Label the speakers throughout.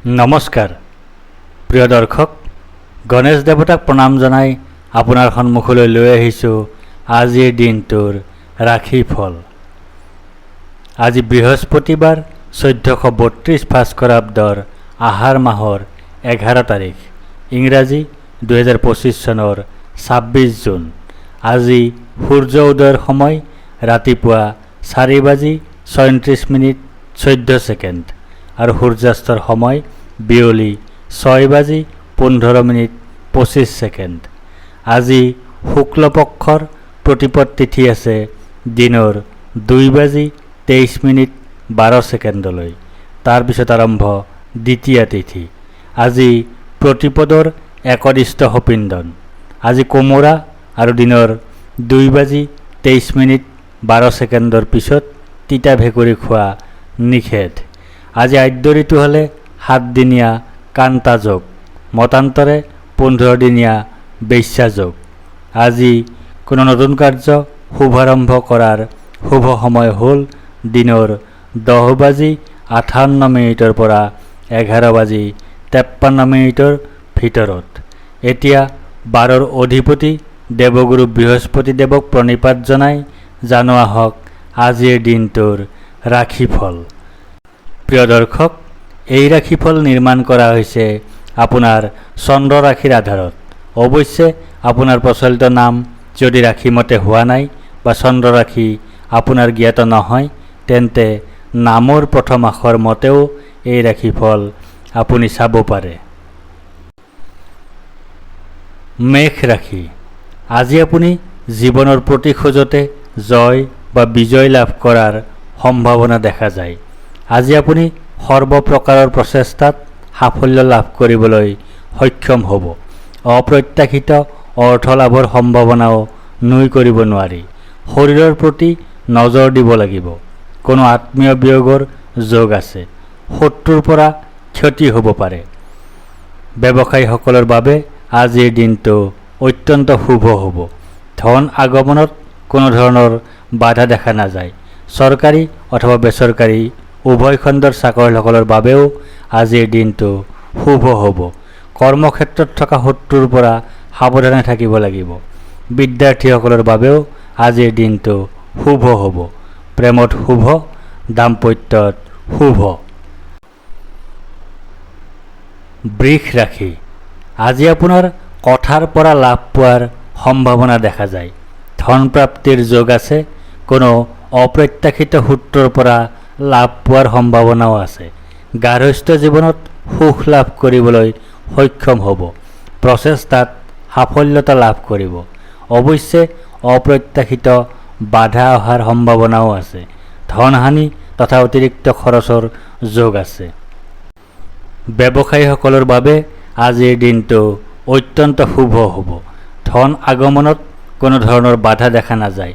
Speaker 1: নমস্কাৰ প্ৰিয় দৰ্শক, গণেশ দেৱতাক প্ৰণাম জনাই আপোনাৰ সন্মুখলৈ লৈ আহিছোঁ আজিৰ দিনটোৰ ৰাশিফল। আজি বৃহস্পতিবাৰ 1432 ভাস্কৰাব্দৰ আহাৰ মাহৰ 11 তাৰিখ, ইংৰাজী 2025 চনৰ 26 জুন। আজি সূৰ্য উদয়ৰ সময় ৰাতিপুৱা 4:34:14 আৰু সূৰ্যাস্তৰ সময় বিয়লি 6:15:25। আজি শুক্লপক্ষৰ প্ৰতিপদ তিথি আছে দিনৰ 2:23:12 তাৰপিছত আৰম্ভ দ্বিতীয়া তিথি। আজি প্ৰতিপদৰ একদিষ্ট সপিন্দন। আজি কোমোৰা আৰু দিনৰ 2:23:12 পিছত তিতা ভেকুৰী খোৱা নিষেধ। আজি আদ্য ঋতু হ'লে 7 দিনীয়া কান্তা যোগ, মতান্তৰে 15 দিনীয়া বেশ্যা যোগ। আজি কোনো নতুন কাৰ্য শুভাৰম্ভ কৰাৰ শুভ সময় হ'ল দিনৰ 10:58 পৰা 11:53 ভিতৰত। এতিয়া বাৰৰ অধিপতি দেৱগুৰু বৃহস্পতি দেৱক প্ৰণিপাত জনাই জানো আহক আজিৰ দিনটোৰ ৰাশিফল। প্ৰিয় দৰ্শক, এই ৰাশিফল নিৰ্মাণ কৰা হৈছে আপোনাৰ চন্দ্ৰ ৰাশিৰ আধাৰত। অৱশ্যে আপোনাৰ প্ৰচলিত নাম যদি ৰাশিমতে হোৱা নাই বা চন্দ্ৰ ৰাশি আপোনাৰ জ্ঞাত নহয়, তেন্তে নামৰ প্ৰথম আখৰ মতেও এই ৰাশিফল আপুনি চাব পাৰে। মেষ ৰাশি। আজি আপুনি জীৱনৰ প্ৰতি খোজতে জয় বা বিজয় লাভ কৰাৰ সম্ভাৱনা দেখা যায়। আজি আপুনি সৰ্বপ্ৰকাৰৰ প্ৰচেষ্টাত সাফল্য লাভ কৰিবলৈ সক্ষম হ'ব। অপ্ৰত্যাশিত অৰ্থ লাভৰ সম্ভাৱনাও নুই কৰিব নোৱাৰি। শৰীৰৰ প্ৰতি নজৰ দিব লাগিব। কোনো আত্মীয় বিয়োগৰ যোগ আছে। শত্ৰুৰ পৰা ক্ষতি হ'ব পাৰে। ব্যৱসায়ীসকলৰ বাবে আজিৰ দিনটো অত্যন্ত শুভ হ'ব। ধন আগমনত কোনো ধৰণৰ বাধা দেখা নাযায়। চৰকাৰী অথবা বেচৰকাৰী উভয় খণ্ডৰ চাকৰিয়ালসকলৰ বাবেও আজিৰ দিনটো শুভ হ'ব। কৰ্মক্ষেত্ৰত থকা শত্ৰুৰ পৰা সাৱধানে থাকিব লাগিব। বিদ্যাৰ্থীসকলৰ বাবেও আজিৰ দিনটো শুভ হ'ব। প্ৰেমত শুভ, দাম্পত্যত শুভ। বৃষ ৰাশি। আজি আপোনাৰ কথাৰ পৰা লাভ পোৱাৰ সম্ভাৱনা দেখা যায়। ধন প্ৰাপ্তিৰ যোগ আছে। কোনো অপ্ৰত্যাশিত সূত্ৰৰ পৰা লাভ পোৱাৰ সম্ভাৱনাও আছে। গাৰ্হস্থ্য জীৱনত সুখ লাভ কৰিবলৈ সক্ষম হ'ব। প্ৰচেষ্টাত সাফল্যতা লাভ কৰিব। অৱশ্যে অপ্ৰত্যাশিত বাধা অহাৰ সম্ভাৱনাও আছে। ধনহানি তথা অতিৰিক্ত খৰচৰ যোগ আছে। ব্যৱসায়ীসকলৰ বাবে আজিৰ দিনটো অত্যন্ত শুভ হ'ব। ধন আগমনত কোনো ধৰণৰ বাধা দেখা নাযায়।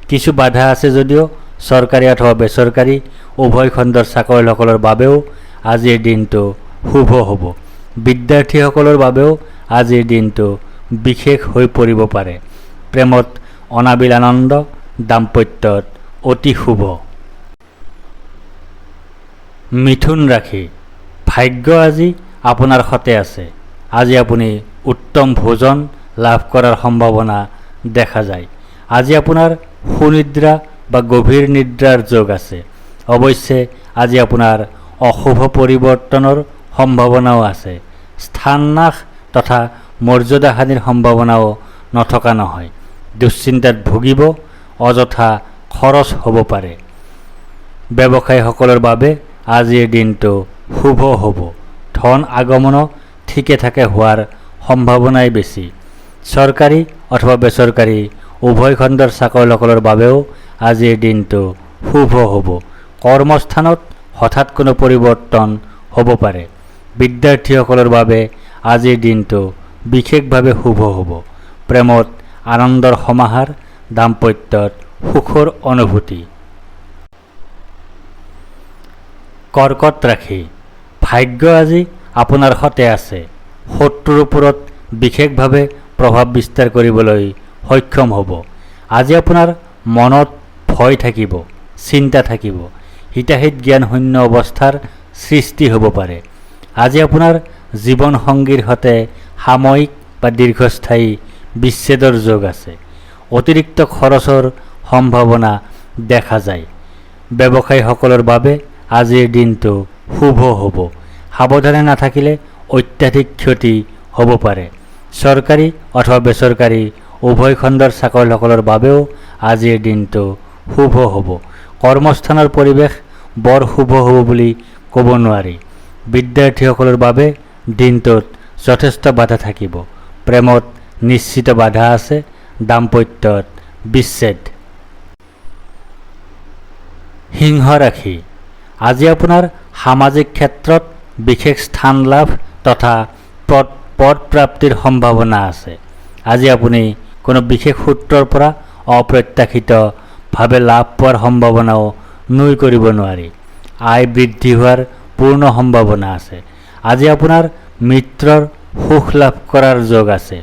Speaker 1: কিছু বাধা আছে যদিও চৰকাৰী অথবা বেচৰকাৰী উভয় খণ্ডৰ চাকৰিয়ালসকলৰ বাবেও আজিৰ দিনটো শুভ হ'ব। বিদ্যাৰ্থীসকলৰ বাবেও আজিৰ দিনটো বিশেষ হৈ পৰিব পাৰে। প্ৰেমত অনাবিল আনন্দ, দাম্পত্যত অতি শুভ। মিথুন ৰাশি। ভাগ্য আজি আপোনাৰ সতে আছে। আজি আপুনি উত্তম ভোজন লাভ কৰাৰ সম্ভাৱনা দেখা যায়। আজি আপোনাৰ সুনিদ্ৰা বা গভীৰ নিদ্ৰাৰ যোগ আছে। অৱশ্যে আজি আপোনাৰ অশুভ পৰিৱৰ্তনৰ সম্ভাৱনাও আছে। স্থান নাশ তথা মৰ্যাদাহানিৰ সম্ভাৱনাও নথকা নহয়। দুশ্চিন্তাত ভুগিব, অযথা খৰচ হ'ব পাৰে। ব্যৱসায়ীসকলৰ বাবে আজিৰ দিনটো শুভ হ'ব। ধন আগমনো ঠিকে থাকে হোৱাৰ সম্ভাৱনাই বেছি। চৰকাৰী অথবা বেচৰকাৰী উভয় খণ্ডৰ চাকৰিয়ালসকলৰ বাবেও আজিৰ দিনটো শুভ হ'ব। কৰ্মস্থানত হঠাৎ কোনো পৰিৱৰ্তন হ'ব পাৰে। বিদ্যাৰ্থীসকলৰ বাবে আজিৰ দিনটো বিশেষভাৱে শুভ হ'ব। প্ৰেমত আনন্দৰ সমাহাৰ, দাম্পত্যত সুখৰ অনুভূতি। কৰ্কট ৰাশি। ভাগ্য আজি আপোনাৰ সতে আছে। শত্ৰুৰ ওপৰত বিশেষভাৱে প্ৰভাৱ বিস্তাৰ কৰিবলৈ সক্ষম হ'ব। আজি আপোনাৰ মনত ভয় থাকিব, চিন্তা থাকিব। হিতাহিত জ্ঞানশূন্য অৱস্থাৰ সৃষ্টি হ'ব পাৰে। আজি আপোনাৰ জীৱনসংগীৰ সৈতে সাময়িক বা দীৰ্ঘস্থায়ী বিচ্ছেদৰ যোগ আছে। অতিৰিক্ত খৰচৰ সম্ভাৱনা দেখা যায়। ব্যৱসায়ীসকলৰ বাবে আজিৰ দিনটো শুভ হ'ব। সাৱধানে নাথাকিলে অত্যাধিক ক্ষতি হ'ব পাৰে। চৰকাৰী অথবা বেচৰকাৰী উভয় খণ্ডৰ চাকৰিয়ালসকলৰ বাবেও আজিৰ দিনটো শুভ হ'ব। কৰ্মস্থানৰ পৰিৱেশ বৰ শুভ হ'ব বুলি ক'ব নোৱাৰি। বিদ্যাৰ্থীসকলৰ বাবে দিনটোত যথেষ্ট বাধা থাকিব। প্ৰেমত নিশ্চিত বাধা আছে। দাম্পত্যত বিচ্ছেদ। সিংহ ৰাশি। আজি আপোনাৰ সামাজিক ক্ষেত্ৰত বিশেষ স্থান লাভ তথা পদ প্ৰাপ্তিৰ সম্ভাৱনা আছে। আজি আপুনি কোনো বিশেষ সূত্ৰৰ পৰা অপ্ৰত্যাশিতভাৱে লাভ পোৱাৰ সম্ভাৱনাও নুই কৰিব নোৱাৰি। আয় বৃদ্ধি হোৱাৰ পূৰ্ণ সম্ভাৱনা আছে। আজি আপোনাৰ মিত্ৰৰ সুখ লাভ কৰাৰ যোগ আছে।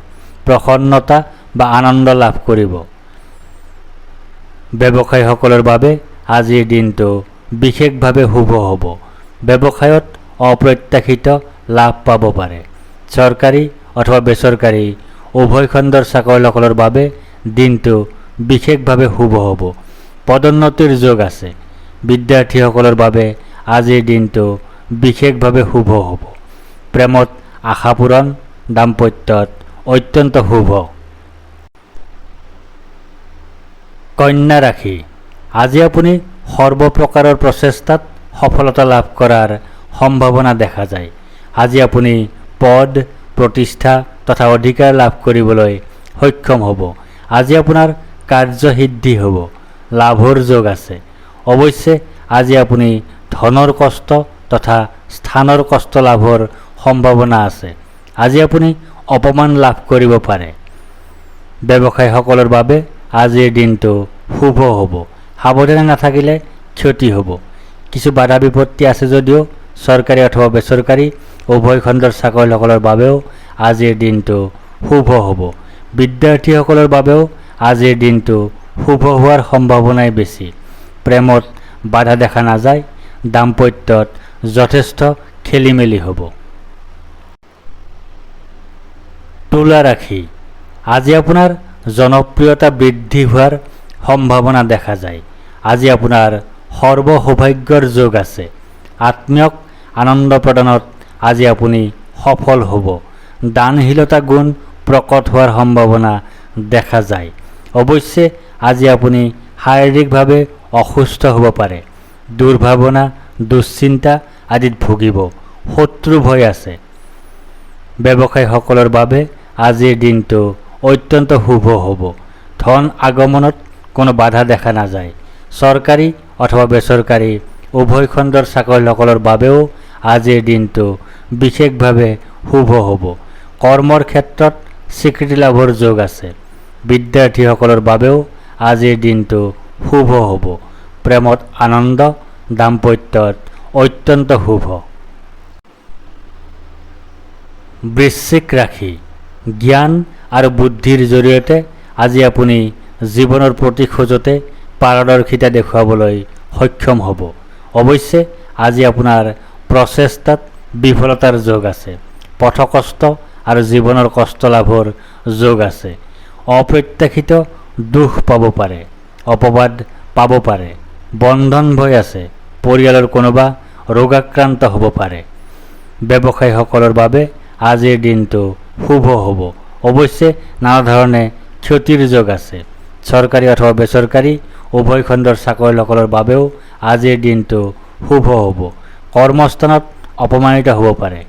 Speaker 1: প্ৰসন্নতা বা আনন্দ লাভ কৰিব। ব্যৱসায়ীসকলৰ বাবে আজিৰ দিনটো বিশেষভাৱে শুভ হ'ব। ব্যৱসায়ত অপ্ৰত্যাশিত লাভ পাব পাৰে। চৰকাৰী অথবা বেচৰকাৰী উভয় খণ্ডৰ চাকৰিয়ালসকলৰ বাবে দিনটো বিশেষভাৱে শুভ হ'ব। পদোন্নতিৰ যোগ আছে। বিদ্যাৰ্থীসকলৰ বাবে আজিৰ দিনটো বিশেষভাৱে শুভ হ'ব। প্ৰেমত আশা পূৰণ। দাম্পত্যত অত্যন্ত শুভ। কন্যা ৰাশি। আজি আপুনি সৰ্বপ্ৰকাৰৰ প্ৰচেষ্টাত সফলতা লাভ কৰাৰ সম্ভাৱনা দেখা যায়। আজি আপুনি পদ প্ৰতিষ্ঠা তথা অধিকাৰ লাভ কৰিবলৈ সক্ষম হ'ব। আজি আপোনাৰ কাৰ্যসিদ্ধি হ'ব। লাভৰ যোগ আছে। অৱশ্যে আজি আপুনি ধনৰ কষ্ট তথা স্থানৰ কষ্ট লাভৰ সম্ভাৱনা আছে। আজি আপুনি অপমান লাভ কৰিব পাৰে। ব্যৱসায়ীসকলৰ বাবে আজিৰ দিনটো শুভ হ'ব। সাৱধানে নাথাকিলে ক্ষতি হ'ব। কিছু বাধা বিপত্তি আছে যদিও চৰকাৰী অথবা বেচৰকাৰী উভয় খণ্ডৰ চাকৰিয়ালসকলৰ বাবেও আজিৰ দিনটো শুভ হ'ব। বিদ্যাৰ্থীসকলৰ বাবেও আজিৰ দিনটো শুভ হোৱাৰ সম্ভাৱনাই বেছি। প্ৰেমত বাধা দেখা নাযায়। দাম্পত্যত যথেষ্ট খেলিমেলি হ'ব। তুলা ৰাশি। আজি আপোনাৰ জনপ্ৰিয়তা বৃদ্ধি হোৱাৰ সম্ভাৱনা দেখা যায়। আজি আপোনাৰ সৰ্বসৌভাগ্যৰ যোগ আছে। আত্মীয়ক আনন্দ প্ৰদানত আজি আপুনি সফল হ'ব। দানশীলতা গুণ প্ৰকট হোৱাৰ সম্ভাৱনা দেখা যায়। অৱশ্যে আজি আপুনি শাৰীৰিকভাৱে অসুস্থ হ'ব পাৰে। দুৰ্ভাৱনা দুশ্চিন্তা আদিত ভুগিব। শত্ৰু ভয় আছে। ব্যৱসায়ীসকলৰ বাবে আজিৰ দিনটো অত্যন্ত শুভ হ'ব। ধন আগমনত কোনো বাধা দেখা নাযায়। চৰকাৰী অথবা বেচৰকাৰী উভয় খণ্ডৰ চাকৰিয়ালসকলৰ বাবেও আজিৰ দিনটো বিশেষভাৱে শুভ হ'ব। কৰ্মৰ ক্ষেত্ৰত স্বীকৃতি লাভৰ যোগ আছে। বিদ্যাৰ্থীসকলৰ বাবেও আজিৰ দিনটো শুভ হ'ব। প্ৰেমত আনন্দ। দাম্পত্যত অত্যন্ত শুভ। বৃশ্চিক ৰাশি। জ্ঞান আৰু বুদ্ধিৰ জৰিয়তে আজি আপুনি জীৱনৰ প্ৰতি খোজতে পাৰদৰ্শিতা দেখুৱাবলৈ সক্ষম হ'ব। অৱশ্যে আজি আপোনাৰ প্ৰচেষ্টাত বিফলতাৰ যোগ আছে। পথকষ্ট আৰু জীৱনৰ কষ্ট লাভৰ যোগ আছে। অপ্ৰত্যাশিত দুখ পাব পাৰে। অপবাদ পাব পাৰে। বন্ধন ভয় আছে। পৰিয়ালৰ কোনোবা ৰোগাক্ৰান্ত হ'ব পাৰে। ব্যৱসায়ীসকলৰ বাবে আজিৰ দিনটো শুভ হ'ব। অৱশ্যে নানা ধৰণে ক্ষতিৰ যোগ আছে। চৰকাৰী অথবা বেচৰকাৰী উভয় খণ্ডৰ চাকৰিয়ালসকলৰ বাবেও আজিৰ দিনটো শুভ হ'ব। কৰ্মস্থানত অপমানিত হ'ব পাৰে।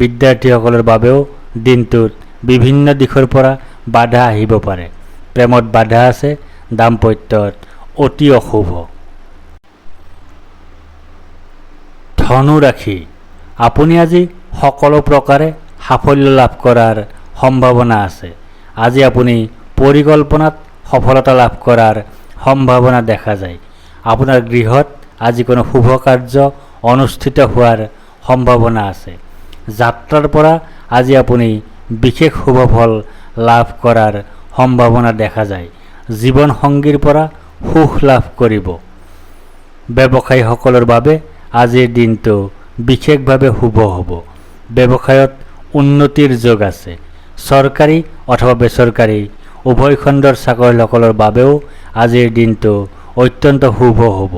Speaker 1: বিদ্যাৰ্থীসকলৰ বাবেও দিনটোত বিভিন্ন দিশৰ পৰা বাধা আহিব পাৰে। প্ৰেমত বাধা আছে। দাম্পত্যত অতি অশুভ। ধনু ৰাশি। আপুনি আজি সকলো প্ৰকাৰে সাফল্য লাভ কৰাৰ সম্ভাৱনা আছে। আজি আপুনি পৰিকল্পনাত সফলতা লাভ কৰাৰ সম্ভাৱনা দেখা যায়। আপোনাৰ গৃহত আজি কোনো শুভ কাৰ্য অনুষ্ঠিত হোৱাৰ সম্ভাৱনা আছে। যাত্ৰাৰ পৰা আজি আপুনি বিশেষ শুভ ফল লাভ কৰাৰ সম্ভাৱনা দেখা যায়। জীৱনসংগীৰ পৰা সুখ লাভ কৰিব। ব্যৱসায়ীসকলৰ বাবে আজিৰ দিনটো বিশেষভাৱে শুভ হ'ব। ব্যৱসায়ত উন্নতিৰ যোগ আছে। চৰকাৰী অথবা বেচৰকাৰী উভয় খণ্ডৰ চাকৰিয়ালসকলৰ বাবেও আজিৰ দিনটো অত্যন্ত শুভ হ'ব।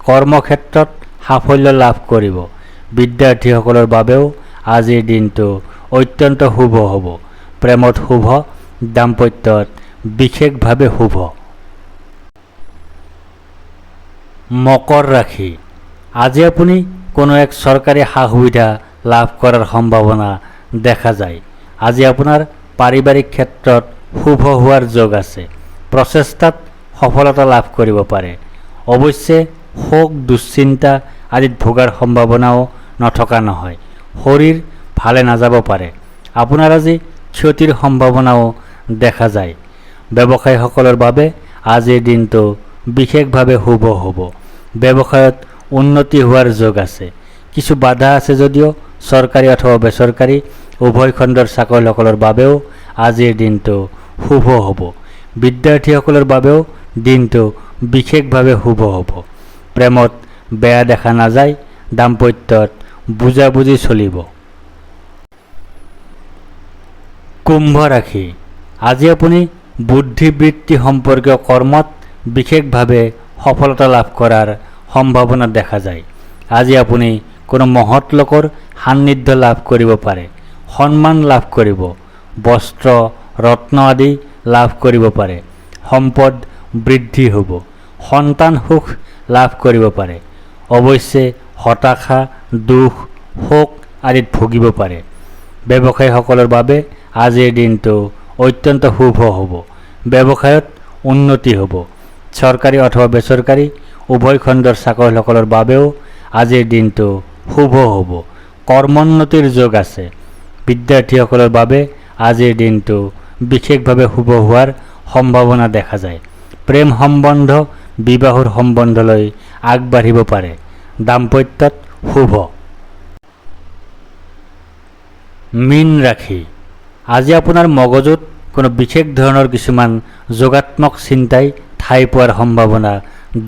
Speaker 1: কৰ্মক্ষেত্ৰত সাফল্য লাভ কৰিব। বিদ্যাৰ্থীসকলৰ বাবেও আজিৰ দিনটো অত্যন্ত শুভ হ'ব। প্ৰেমত শুভ, দাম্পত্যত বিশেষভাৱে শুভ। মকৰ ৰাশি। আজি আপুনি কোনো এক চৰকাৰী সা সুবিধা লাভ কৰাৰ সম্ভাৱনা দেখা যায়। আজি আপোনাৰ পাৰিবাৰিক ক্ষেত্ৰত শুভ হোৱাৰ যোগ আছে। প্ৰচেষ্টাত সফলতা লাভ কৰিব পাৰে। অৱশ্যে শোক, দুশ্চিন্তা আদিত ভোগাৰ সম্ভাৱনাও নথকা নহয়। শৰীৰ ভালে নাযাব পাৰে। আপোনাৰ আজি ক্ষতিৰ সম্ভাৱনাও দেখা যায়। ব্যৱসায়ীসকলৰ বাবে আজিৰ দিনটো বিশেষভাৱে শুভ হ'ব। ব্যৱসায়ত উন্নতি হোৱাৰ যোগ আছে। কিছু বাধা আছে যদিও চৰকাৰী অথবা বেচৰকাৰী উভয় খণ্ডৰ চাকৰিয়ালসকলৰ বাবেও আজিৰ দিনটো শুভ হ'ব। বিদ্যাৰ্থীসকলৰ বাবেও দিনটো বিশেষভাৱে শুভ হ'ব। প্ৰেমত বেয়া দেখা নাযায়। দাম্পত্যত বুজাবুজি চলিব। কুম্ভ ৰাশি। আজি আপুনি বুদ্ধিবৃত্তি সম্পৰ্কীয় কৰ্মত বিশেষভাৱে সফলতা লাভ কৰাৰ সম্ভাৱনা দেখা যায়। আজি আপুনি কোনো মহৎ লোকৰ সান্নিধ্য লাভ কৰিব পাৰে। সন্মান লাভ কৰিব। বস্ত্ৰ, ৰত্ন আদি লাভ কৰিব পাৰে। সম্পদ বৃদ্ধি হ'ব। সন্তান সুখ লাভ কৰিব পাৰে। অৱশ্যে হতাশা, দুখ, শোক আদিত ভুগিব পাৰে। ব্যৱসায়ীসকলৰ বাবে আজিৰ দিনটো অত্যন্ত শুভ হ'ব। ব্যৱসায়ত উন্নতি হ'ব। চৰকাৰী অথবা বেচৰকাৰী উভয় খণ্ডৰ চাকৰিয়ালসকলৰ বাবেও আজিৰ দিনটো শুভ হ'ব। কৰ্মোন্নতিৰ যোগ আছে। বিদ্যাৰ্থীসকলৰ বাবে আজিৰ দিনটো বিশেষভাৱে শুভ হোৱাৰ সম্ভাৱনা দেখা যায়। প্ৰেম সম্বন্ধ বিবাহৰ সম্বন্ধলৈ আগবাঢ়িব পাৰে। দাম্পত্যত শুভ। মীন ৰাশি। আজি আপোনাৰ মগজুত কোনো বিশেষ ধৰণৰ কিছুমান যোগাত্মক চিন্তাই ঠাই পোৱাৰ সম্ভাৱনা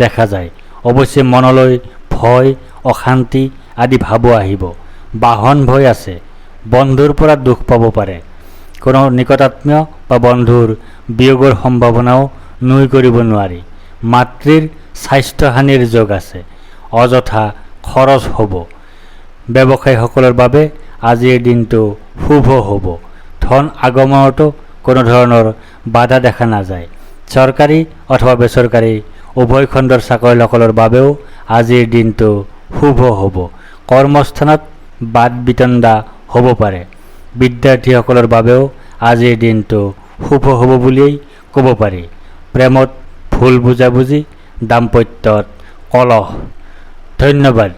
Speaker 1: দেখা যায়। অৱশ্যে মনলৈ ভয়, অশান্তি আদি ভাবো আহিব। বাহন ভয় আছে। বন্ধুৰ পৰা দুখ পাব পাৰে। কোনো নিকটাত্মীয় বা বন্ধুৰ বিয়োগৰ সম্ভাৱনাও নুই কৰিব নোৱাৰি। মাতৃৰ স্বাস্থ্যহানিৰ যোগ আছে। অযথা খৰচ হ'ব। ব্যৱসায়ীসকলৰ বাবে আজিৰ দিনটো শুভ হ'ব। ধন আগমনতো কোনো ধৰণৰ বাধা দেখা নাযায়। চৰকাৰী অথবা বেচৰকাৰী উভয় খণ্ডৰ চাকৰিয়ালসকলৰ বাবেও আজিৰ দিনটো শুভ হ'ব। কৰ্মস্থানত বাদ বিতণ্ডা হ'ব পাৰে। বিদ্যাৰ্থীসকলৰ বাবেও আজিৰ দিনটো শুভ হ'ব বুলিয়েই ক'ব পাৰি। প্ৰেমত ভুল বুজাবুজি, দাম্পত্যত কলহ। ধন্যবাদ।